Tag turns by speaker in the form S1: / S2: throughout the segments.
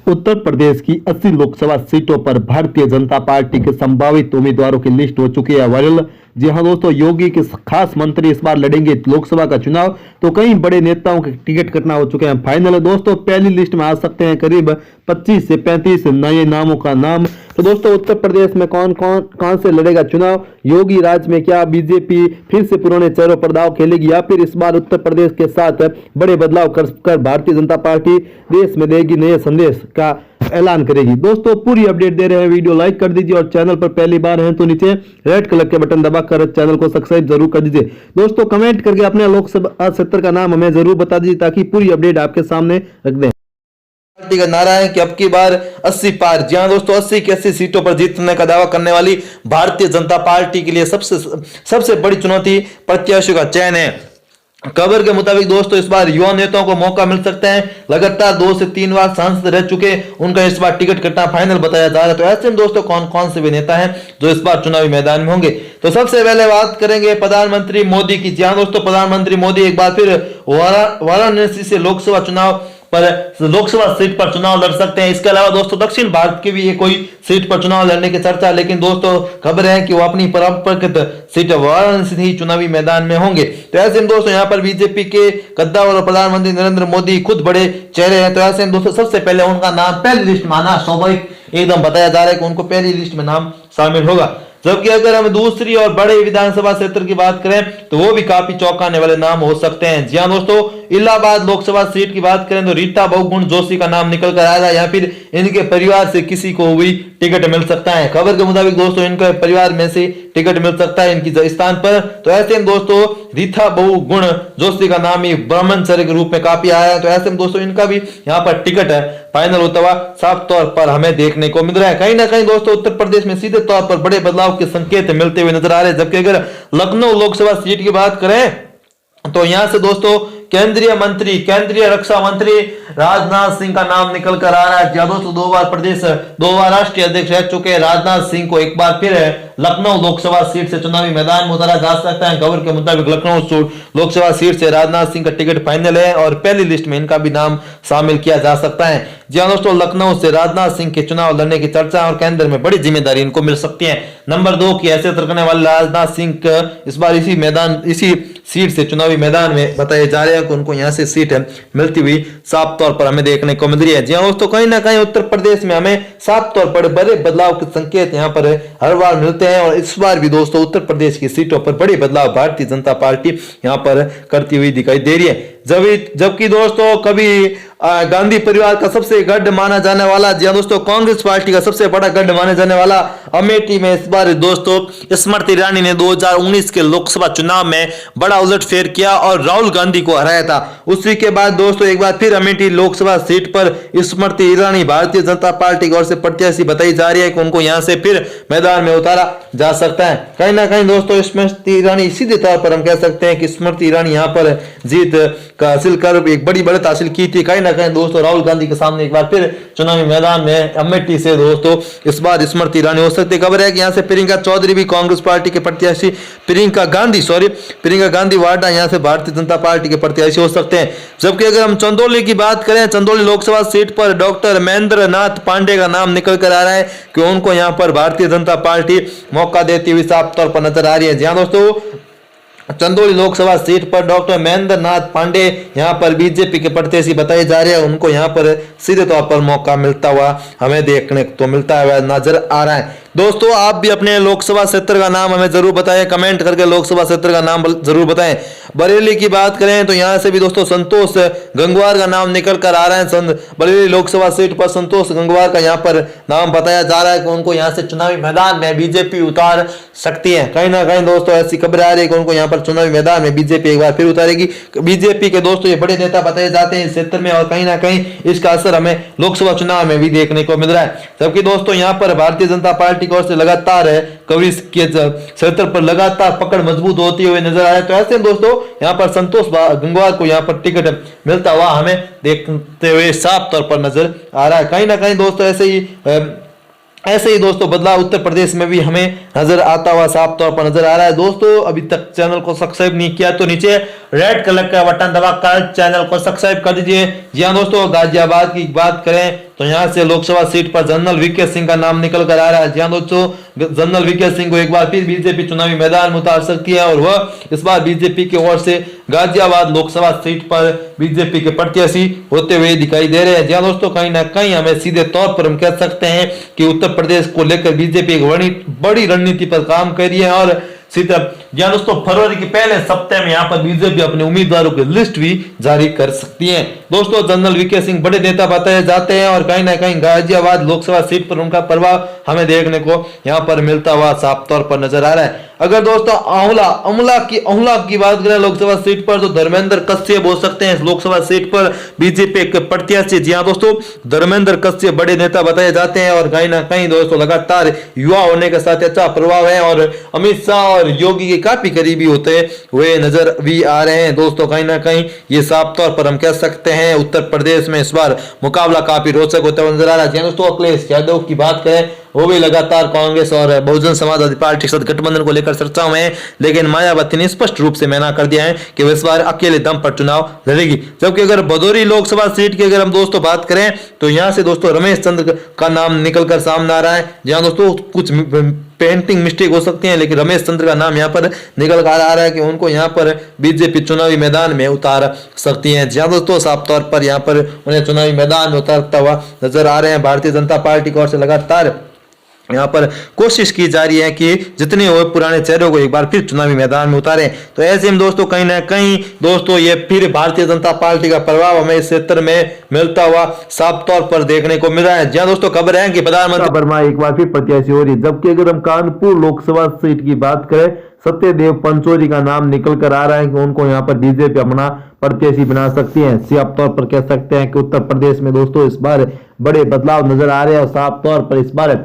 S1: उत्तर प्रदेश की 80 लोकसभा सीटों पर भारतीय जनता पार्टी के संभावित उम्मीदवारों की लिस्ट हो चुकी है वायरल। जी हां दोस्तों, योगी के खास मंत्री इस बार लड़ेंगे लोकसभा का चुनाव, तो कई बड़े नेताओं के टिकट कटना हो चुके हैं फाइनल। दोस्तों पहली लिस्ट में आ सकते हैं करीब 25 से 35 नए नामों का नाम। तो दोस्तों उत्तर प्रदेश में कौन कौन कहां से लड़ेगा चुनाव, योगी राज में क्या बीजेपी फिर से पुराने चेहरों पर दांव खेलेगी या फिर इस बार उत्तर प्रदेश के साथ बड़े बदलाव कर भारतीय जनता पार्टी देश में देगी नए संदेश का ऐलान करेगी। दोस्तों पूरी अपडेट दे रहे हैं, वीडियो लाइक कर दीजिए और चैनल पर पहली बार हैं तो नीचे रेड कलर के बटन दबाकर चैनल को सब्सक्राइब जरूर कर दीजिए। दोस्तों कमेंट करके अपने लोकसभा क्षेत्र का नाम हमें जरूर बता दीजिए ताकि पूरी अपडेट आपके सामने रख दें।
S2: पार्टी का नारा है कि अब की बार 80 पार। जी हां दोस्तों, 80 की 80 सीटों पर जीतने का दावा करने वाली भारतीय जनता पार्टी के लिए सबसे बड़ी चुनौती प्रत्याशियों का चयन है। खबर के मुताबिक दोस्तों इस बार युवा नेताओं को मौका मिल सकता है। लगातार 2 से 3 बार सांसद रह चुके उनका इस बार टिकट कटना फाइनल बताया जा रहा है। तो ऐसे में दोस्तों कौन कौन से भी नेता हैं जो इस बार चुनावी मैदान में होंगे, तो सबसे पहले बात करेंगे प्रधानमंत्री मोदी की। जी हां दोस्तों, प्रधानमंत्री मोदी एक बार फिर वाराणसी से लोकसभा सीट पर चुनाव लड़ सकते हैं। इसके अलावा दोस्तों दक्षिण भारत की भी ये कोई सीट पर चुनाव लड़ने की चर्चा है, लेकिन दोस्तों खबर है कि वो अपनी परंपरागत सीट वाराणसी ही चुनावी मैदान में होंगे। तो ऐसे में दोस्तों यहाँ पर बीजेपी के कद्दावर और प्रधानमंत्री नरेंद्र मोदी खुद बड़े चेहरे हैं। तो ऐसे में दोस्तों सबसे पहले उनका नाम पहली लिस्ट में आना स्वाभाविक एकदम बताया जा रहा है कि उनको पहली लिस्ट में नाम शामिल होगा। जबकि अगर हम दूसरी और बड़े विधानसभा क्षेत्र की बात करें तो वो भी काफी चौंकाने वाले नाम हो सकते हैं। जी हां दोस्तों, इलाहाबाद लोकसभा सीट की बात करें तो रीता बहुगुण जोशी का नाम निकल कर आएगा या फिर इनके परिवार से किसी को भी टिकट मिल सकता है। खबर के मुताबिक दोस्तों इनके परिवार में से टिकट मिल सकता है इनकी स्थान पर। तो ऐसे में दोस्तों रीता बहुगुण जोशी का नाम ही ब्राह्मणचर्य के रूप में काफी आया है। तो ऐसे में दोस्तों इनका भी यहाँ पर टिकट है फाइनल होता हुआ साफ तौर पर हमें देखने को मिल रहा है। कहीं ना कहीं दोस्तों उत्तर प्रदेश में सीधे तौर पर बड़े बदलाव के संकेत मिलते हुए नजर आ रहे हैं। जबकि अगर लखनऊ लोकसभा सीट की बात करें तो यहां से दोस्तों केंद्रीय रक्षा मंत्री राजनाथ सिंह का नाम निकल कर आ रहा है। दोस्तों 2 बार राष्ट्रीय अध्यक्ष रह चुके राजनाथ सिंह को एक बार फिर लखनऊ लोकसभा सीट से चुनावी मैदान में उतारा जा सकता है। खबर के मुताबिक लखनऊ लोकसभा सीट से राजनाथ सिंह का टिकट फाइनल है और पहली लिस्ट में इनका भी नाम शामिल किया जा सकता है। जी हां दोस्तों, लखनऊ से राजनाथ सिंह के चुनाव लड़ने की चर्चा और केंद्र में बड़ी जिम्मेदारी इनको मिल सकती है। नंबर 2 की हैसियत रखने वाले राजनाथ सिंह इस बार इसी सीट से चुनावी मैदान में बताए जा रहे हैं कि उनको यहां से सीट मिलती हुई साफ तौर पर हमें देखने को मिल रही है। जी हां दोस्तों, कहीं ना कहीं उत्तर प्रदेश में हमें साफ तौर पर बड़े बदलाव के संकेत यहां पर हर बार मिलते हैं और इस बार भी दोस्तों उत्तर प्रदेश की सीटों पर बड़े बदलाव भारतीय जनता पार्टी यहां पर करती हुई दिखाई दे रही है। जबकि दोस्तों कभी गांधी परिवार का सबसे गढ़ माना जाने वाला, जी दोस्तों कांग्रेस पार्टी का सबसे बड़ा गढ़ माने जाने वाला अमेठी में इस बार दोस्तों स्मृति ईरानी ने 2019 के लोकसभा चुनाव में बड़ा उलटफेर किया और राहुल गांधी को हराया था। उसी के बाद दोस्तों एक बार फिर अमेठी लोकसभा सीट पर स्मृति ईरानी भारतीय जनता पार्टी की ओर से प्रत्याशी बताई जा रही है कि उनको यहां से फिर मैदान में उतारा जा सकता है। कहीं ना कहीं दोस्तों स्मृति ईरानी सीधे तौर पर हम कह सकते हैं कि स्मृति ईरानी यहां पर जीत हासिल कर एक बड़ी बढ़त हासिल की थी। कहीं ना कहीं दोस्तों राहुल गांधी के सामने एक बार फिर चुनावी मैदान में अमेठी से दोस्तों इस बार स्मृति ईरानी हो सकती है। खबर है कि यहां से प्रियंका चौधरी भी कांग्रेस पार्टी के प्रत्याशी प्रियंका गांधी वाड्रा यहां से भारतीय जनता पार्टी के प्रत्याशी हो सकते हैं। जबकि अगर हम चंदौली की बात करें, चंदौली लोकसभा सीट पर डॉक्टर महेंद्र नाथ पांडे का नाम निकल कर आ रहा है कि उनको यहां पर भारतीय जनता पार्टी मौका देती हुई साफ तौर पर नजर आ रही है। जी हां दोस्तों, चंदौली लोकसभा सीट पर डॉक्टर महेंद्र नाथ पांडे यहां पर बीजेपी के प्रत्याशी बताए जा रहे हैं, उनको यहां पर सीधे तौर पर मौका मिलता हुआ हमें देखने को मिलता है नजर आ रहा है। दोस्तों आप भी अपने लोकसभा क्षेत्र का नाम हमें जरूर बताएं, कमेंट करके लोकसभा क्षेत्र का नाम जरूर बताएं। बरेली की बात करें तो यहां से भी दोस्तों संतोष गंगवार का नाम निकल कर आ रहा है। बरेली लोकसभा सीट पर संतोष गंगवार का यहां पर नाम बताया जा रहा है कि उनको यहां से चुनावी मैदान में बीजेपी उतार सकती है। कहीं ना कहीं दोस्तों ऐसी खबरें आ रही है कि उनको यहां पर चुनावी मैदान में बीजेपी एक बार फिर उतारेगी। बीजेपी के दोस्तों ये बड़े नेता बताए जाते हैं इस क्षेत्र में और कहीं ना कहीं इसका असर हमें लोकसभा चुनाव में भी देखने को मिल रहा है। जबकि दोस्तों यहां पर भारतीय जनता पार्टी की ओर से लगातार कवरेज के क्षेत्र पर लगातार पकड़ मजबूत होती हुई नजर आ रहा है। तो ऐसे दोस्तों यहां पर संतोष गंगवार को यहां पर टिकट मिलता हुआ हमें देखते हुए साफ तौर पर नजर आ रहा है। कहीं ना कहीं दोस्तों ऐसे ही दोस्तों बदलाव उत्तर प्रदेश में भी हमें नजर आता हुआ साफ तौर पर नजर आ रहा है। दोस्तों अभी तक चैनल को सब्सक्राइब नहीं किया तो नीचे रेड कलर का बटन दबाकर चैनल को सब्सक्राइब कर दीजिए। जी हाँ दोस्तों, गाजियाबाद की बात करें तो यहाँ से लोकसभा सीट पर जनरल वीके सिंह का नाम निकल कर आ रहा है। जी हाँ दोस्तों, जनरल वीके सिंह को एक बार फिर बीजेपी चुनावी मैदान में उतार सकती है और वह इस बार बीजेपी की ओर से गाजियाबाद लोकसभा सीट पर बीजेपी के प्रत्याशी होते हुए दिखाई दे रहे हैं। जी हाँ दोस्तों, कहीं ना कहीं हमें सीधे तौर पर हम कह सकते हैं कि उत्तर प्रदेश को लेकर बीजेपी एक बड़ी रणनीति पर काम कर रही है और सीधे जी हाँ दोस्तों, फरवरी के पहले सप्ताह में यहाँ पर बीजेपी अपने उम्मीदवारों की लिस्ट भी जारी कर सकती है। दोस्तों, जनरल वीके सिंह बड़े नेता बताए जाते हैं और कहीं ना कहीं गाजियाबाद लोकसभा सीट पर उनका प्रभाव हमें देखने को यहाँ पर मिलता हुआ साफ तौर पर नजर आ रहा है। अगर दोस्तों अमला की बात करें लोकसभा सीट पर तो धर्मेंद्र कश्यप हो सकते हैं इस लोकसभा सीट पर बीजेपी के प्रत्याशी। जी हाँ दोस्तों, धर्मेंद्र कश्यप बड़े नेता बताए जाते हैं और कहीं ना कहीं दोस्तों लगातार युवा होने के साथ अच्छा प्रभाव है और अमित शाह और योगी के काफी करीबी होते हुए नजर भी आ रहे हैं। दोस्तों, कहीं ना कहीं ये साफ तौर पर हम कह सकते हैं उत्तर प्रदेश में इस बार मुकाबला काफी रोचक होता हुआ नजर आ रहा है। दोस्तों, अखिलेश यादव की बात करें वो भी लगातार कांग्रेस और बहुजन समाजवादी पार्टी के साथ गठबंधन को लेकर चर्चाओं में है, लेकिन मायावती ने स्पष्ट रूप से मना कर दिया है कि वह इस बार अकेले दम पर चुनाव लड़ेगी। जबकि अगर भदोरी लोकसभा सीट की अगर हम दोस्तों बात करें तो यहां से दोस्तों रमेश चंद्र का नाम निकलकर सामने आ रहा है। जहां दोस्तों कुछ पेंटिंग मिस्टेक हो सकती है, लेकिन रमेश चंद्र का नाम यहाँ पर निकल कर आ रहा है कि उनको यहाँ पर बीजेपी चुनावी मैदान में उतार सकती है। जहां दोस्तों साफ तौर पर यहाँ पर उन्हें चुनावी मैदान में उतारता हुआ नजर आ रहे हैं। भारतीय जनता पार्टी की ओर से लगातार यहाँ पर कोशिश की जा रही है कि जितने वो पुराने चेहरों को एक बार फिर चुनावी मैदान में उतारें। तो ऐसे में दोस्तों कहीं ना कहीं दोस्तों ये फिर भारतीय जनता पार्टी का प्रभाव हमें इस क्षेत्र में मिलता हुआ साफ तौर पर देखने को मिल रहा है। जहां दोस्तों खबर है कि प्रधानमंत्री
S1: वर्मा एक बार फिर प्रत्याशी हो रही है। जबकि अगर हम कानपुर लोकसभा सीट की बात करें सत्यदेव पंचोरी का नाम निकल कर आ रहा है कि उनको यहाँ पर बीजेपी अपना प्रत्याशी बना सकती है। साफ तौर पर कह सकते हैं कि उत्तर प्रदेश में दोस्तों इस बार बड़े बदलाव नजर आ रहे हैं और साफ तौर पर इस बार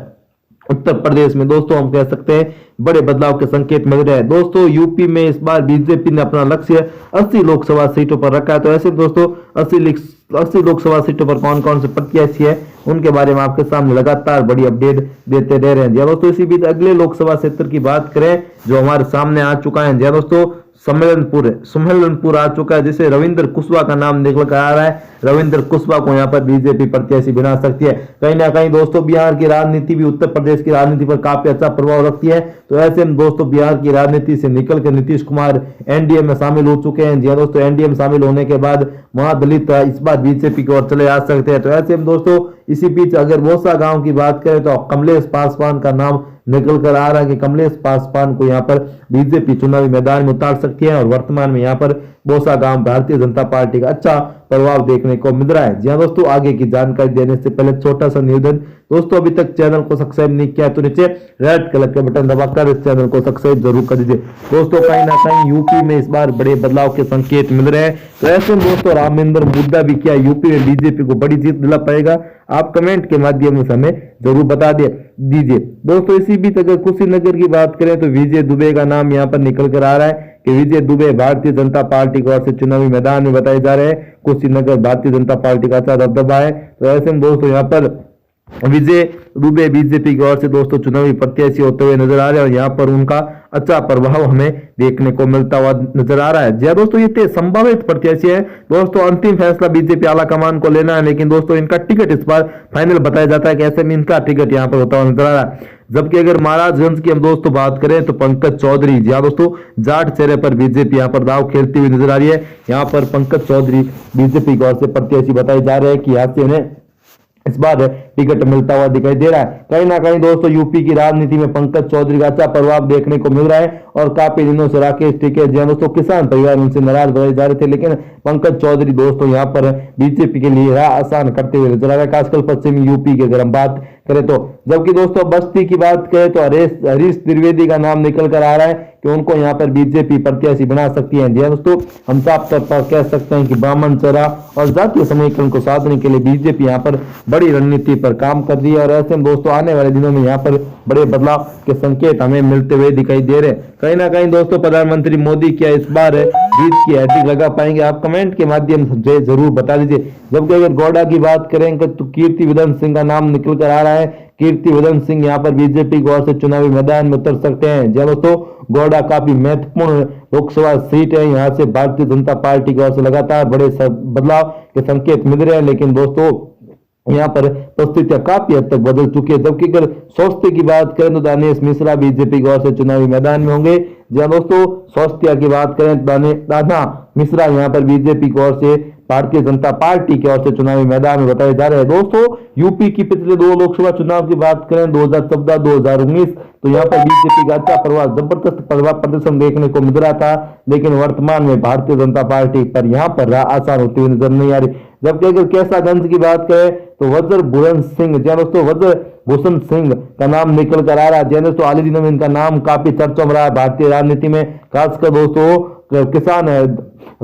S1: उत्तर प्रदेश में दोस्तों हम कह सकते हैं बड़े बदलाव के संकेत मिल रहे हैं। दोस्तों, यूपी में इस बार बीजेपी ने अपना लक्ष्य 80 लोकसभा सीटों पर रखा है। तो ऐसे दोस्तों 80 लोकसभा सीटों पर कौन कौन से प्रत्याशी है उनके बारे में आपके सामने लगातार बड़ी अपडेट देते रह रहे हैं। जी दोस्तों, इसी बीच अगले लोकसभा क्षेत्र की बात करें जो हमारे सामने आ चुका है। जी दोस्तों, सम्मेलनपुर आ चुका है जिसे रविंद्र कुशवाहा का नाम निकल कर आ रहा है। रविंद्र कुशवाहा को यहाँ पर बीजेपी प्रत्याशी बना सकती है। कहीं ना कहीं दोस्तों बिहार की राजनीति भी उत्तर प्रदेश की राजनीति पर काफी अच्छा प्रभाव रखती है। तो ऐसे में दोस्तों बिहार की राजनीति से निकलकर नीतीश कुमार एनडीए में शामिल हो चुके हैं। जी दोस्तों, एनडीए में शामिल होने के बाद महादलित इस बार बीजेपी की ओर चले आ सकते हैं। तो ऐसे में दोस्तों इसी बीच अगर बोसा गांव की बात करें तो कमलेश पासवान का नाम निकल कर आ रहा है कि कमलेश पासवान को यहाँ पर बीजेपी चुनावी मैदान में उतार सकती है और वर्तमान में यहाँ पर बोसा गांव भारतीय जनता पार्टी का अच्छा प्रभाव देखने को मिल रहा है। जी हाँ दोस्तों, आगे की जानकारी देने से पहले छोटा सा निवेदन, दोस्तों अभी तक चैनल को सब्सक्राइब नहीं किया तो नीचे रेड कलर के बटन दबाकर इस चैनल को सब्सक्राइब जरूर कर दीजिए। दोस्तों कहीं ना कहीं यूपी में इस बार बड़े बदलाव के संकेत मिल रहे हैं। तो ऐसे में दोस्तों रामेंद्र मुद्दा भी क्या यूपी में बीजेपी को बड़ी जीत दिला पाएगा? आप कमेंट के माध्यम से हमें जरूर बता दीजिए। दोस्तों इसी बीच अगर कुशीनगर की बात करें तो विजय दुबे का नाम यहाँ पर निकल कर आ रहा है कि विजय दुबे भारतीय जनता पार्टी की ओर से चुनावी मैदान में बताए जा रहे हैं। कुशीनगर भारतीय जनता पार्टी का अच्छा दबदबा है। तो ऐसे में दोस्तों यहाँ पर विजय दुबे बीजेपी की ओर से दोस्तों चुनावी प्रत्याशी होते हुए नजर आ रहे हैं और यहाँ पर उनका अच्छा प्रभाव हमें देखने को मिलता हुआ नजर आ रहा है। जी दोस्तों ये संभावित प्रत्याशी है। दोस्तों अंतिम फैसला बीजेपी आला कमान को लेना है, लेकिन दोस्तों इनका टिकट इस बार फाइनल बताया जाता है कि ऐसे में इनका टिकट यहाँ पर होता हुआ नजर आ रहा है। जबकि अगर महाराजगंज की हम दोस्तों बात करें तो पंकज चौधरी, जी दोस्तों जाट चेहरे पर बीजेपी यहाँ पर दाव खेलती हुई नजर आ रही है। यहाँ पर पंकज चौधरी बीजेपी की ओर से प्रत्याशी बताए जा रहे हैं कि यहाँ से उन्हें इस बार टिकट मिलता हुआ दिखाई दे रहा है। कहीं ना कहीं दोस्तों यूपी की राजनीति में पंकज चौधरी का अच्छा प्रभाव देखने को मिल रहा है और काफी दिनों से राकेश टिकैत जी दोस्तों किसान परिवार उनसे नाराज बताए जा रहे थे, लेकिन पंकज चौधरी दोस्तों यहाँ पर बीजेपी के लिए राह आसान करते हुए नजर आ रहा है, खासकर पश्चिमी यूपी की अगर हम बात करें तो। जबकि दोस्तों बस्ती की बात करें तो हरीश त्रिवेदी का नाम निकल कर आ रहा है कि उनको यहाँ पर बीजेपी प्रत्याशी बना सकती है। जी दोस्तों हम साफ तौर पर कह सकते हैं कि बामन चरा और जातीय समीकरण को साधने के लिए बीजेपी यहाँ पर बड़ी रणनीति पर काम कर रही है और ऐसे में दोस्तों आने वाले दिनों में यहाँ पर बड़े बदलाव के संकेत हमें मिलते हुए दिखाई दे रहे हैं। कहीं ना कहीं दोस्तों प्रधानमंत्री मोदी क्या इस बार जीत की हैट्रिक लगा पाएंगे? आप कमेंट के माध्यम से जरूर बता दीजिए। जबकि अगर गौड़ा की बात करें तो कीर्ति वर्धन सिंह का नाम निकल कर आ रहा है कीर्तिवर्धन सिंह यहाँ पर बीजेपी की ओर से चुनावी मैदान में उतर सकते हैं। जी दोस्तों, गोड्डा काफी महत्वपूर्ण लोकसभा सीट है। यहाँ से भारतीय जनता पार्टी की ओर से लगातार बड़े बदलाव के संकेत मिल रहे हैं, लेकिन दोस्तों यहाँ पर परिस्थितियां काफी हद तक बदल चुकी है। जबकि अगर स्वास्थ्य की बात करें तो दानिश मिश्रा बीजेपी की ओर से चुनावी मैदान में होंगे। जहाँ दोस्तों स्वास्थ्य की बात करें तो दाना मिश्रा यहाँ पर बीजेपी की ओर से भारतीय जनता पार्टी की ओर से चुनावी मैदान में बताए जा रहे हैं। दोस्तों यूपी की पिछले 2 लोकसभा चुनाव की बात करें 2014-2019 तो यहाँ पर बीजेपी का अच्छा जबरदस्त प्रदर्शन देखने को मिल रहा था, लेकिन वर्तमान में भारतीय जनता पार्टी पर यहाँ पर आसान होती हुई नजर नहीं आ रही। जबकि अगर कैसागंज की बात करें तो वज्र भूषण सिंह, जी दोस्तों वज्र भूषण सिंह का नाम निकल कर आ रहा है। जी दोस्तों हाल ही दिनों में इनका नाम काफी चर्चा में रहा है भारतीय राजनीति में, खासकर दोस्तों किसान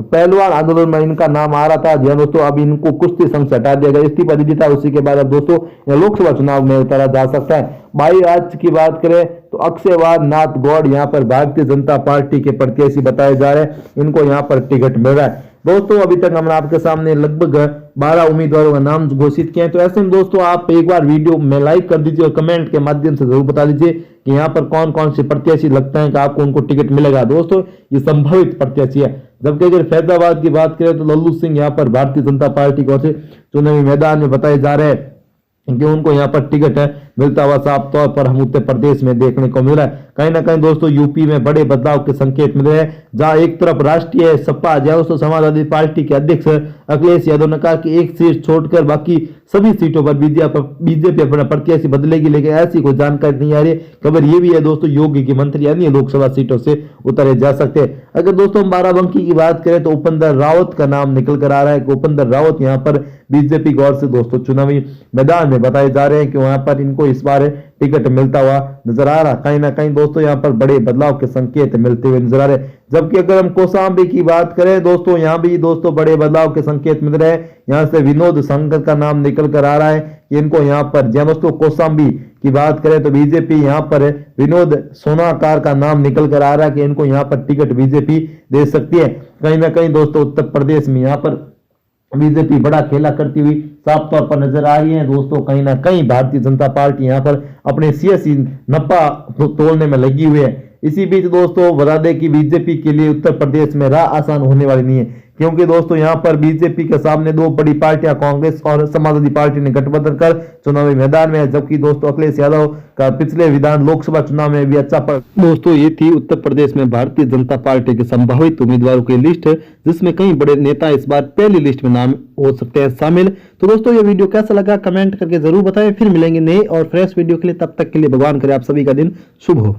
S1: पहलवान आंदोलन में इनका नाम आ रहा था। जी दोस्तों अब इनको कुश्ती संघ से हटा दिया गया, इस्तीफा दे दिया था। उसी के बाद अब दोस्तों लोकसभा चुनाव में उतारा जा सकता है। भाई आज की बात करें तो अक्षयवाद नाथ गौड़ यहाँ पर भारतीय जनता पार्टी के प्रत्याशी बताए जा रहे हैं, इनको यहाँ पर टिकट मिल रहा है। दोस्तों अभी तक हमने आपके सामने लगभग 12 उम्मीदवारों का नाम घोषित किए हैं, तो ऐसे में दोस्तों आप एक बार वीडियो में लाइक कर दीजिए और कमेंट के माध्यम से जरूर बता दीजिए कि यहाँ पर कौन कौन से प्रत्याशी लगता है कि आपको उनको टिकट मिलेगा। दोस्तों ये संभावित प्रत्याशी है। जबकि अगर फैजाबाद की बात करें तो लल्लू सिंह यहाँ पर भारतीय जनता पार्टी की ओर से चुनावी मैदान में बताए जा रहे हैं कि उनको यहाँ पर टिकट है मिलता हुआ साफ तौर पर हम उत्तर प्रदेश में देखने को मिल रहा है। कहीं ना कहीं दोस्तों यूपी में बड़े बदलाव के संकेत मिल रहे हैं, जहां एक तरफ राष्ट्रीय सपा दोस्तों समाजवादी पार्टी के अध्यक्ष अखिलेश यादव ने कहा कि एक सीट छोड़कर बाकी सभी सीटों पर बीजेपी अपना प्रत्याशी बदलेगी, लेकिन ऐसी कोई जानकारी नहीं आ रही। खबर ये भी है दोस्तों योगी की मंत्री अन्य लोकसभा सीटों से उतारे जा सकते हैं। अगर दोस्तों हम बाराबंकी की बात करें तो उपेंद्र रावत का नाम निकल कर आ रहा है कि उपेंद्र रावत यहाँ पर बीजेपी की ओर से दोस्तों चुनावी मैदान में बताए जा रहे हैं कि वहां पर इनको इस बार टिकट मिलता हुआ नजर आ रहा। कहीं ना कहीं दोस्तों यहाँ पर बड़े बदलाव के संकेत मिलते हुए नजर आ रहे। जबकि अगर हम कौशाम्बी की बात करें दोस्तों यहाँ भी दोस्तों बड़े बदलाव के संकेत मिल रहे हैं। यहाँ से विनोद शंकर का नाम निकल कर आ रहा है कि इनको यहाँ पर दोस्तों कौशाम्बी की बात करें तो बीजेपी यहाँ पर विनोद सोनाकार का नाम निकल कर आ रहा है कि इनको यहाँ पर टिकट बीजेपी दे सकती है। कहीं ना कहीं दोस्तों उत्तर प्रदेश में यहाँ पर बीजेपी बड़ा खेला करती हुई साफ तौर पर नजर आ रही है। दोस्तों कहीं ना कहीं भारतीय जनता पार्टी यहाँ पर अपने सियासी नफा तोड़ने में लगी हुई है। इसी बीच दोस्तों बता दें कि बीजेपी के लिए उत्तर प्रदेश में राह आसान होने वाली नहीं है, क्योंकि दोस्तों यहाँ पर बीजेपी के सामने 2 बड़ी पार्टियां कांग्रेस और समाजवादी पार्टी ने गठबंधन कर चुनावी मैदान में है। जबकि दोस्तों अखिलेश यादव का पिछले विधान लोकसभा चुनाव में भी अच्छा दोस्तों ये थी उत्तर प्रदेश में भारतीय जनता पार्टी के संभावित उम्मीदवारों की लिस्ट, जिसमें कई बड़े नेता इस बार पहली लिस्ट में नाम हो सकते हैं शामिल। तो दोस्तों ये वीडियो कैसा लगा कमेंट करके जरूर बताएं। फिर मिलेंगे नए और फ्रेश वीडियो के लिए, तब तक के लिए भगवान करे आप सभी का दिन शुभ हो।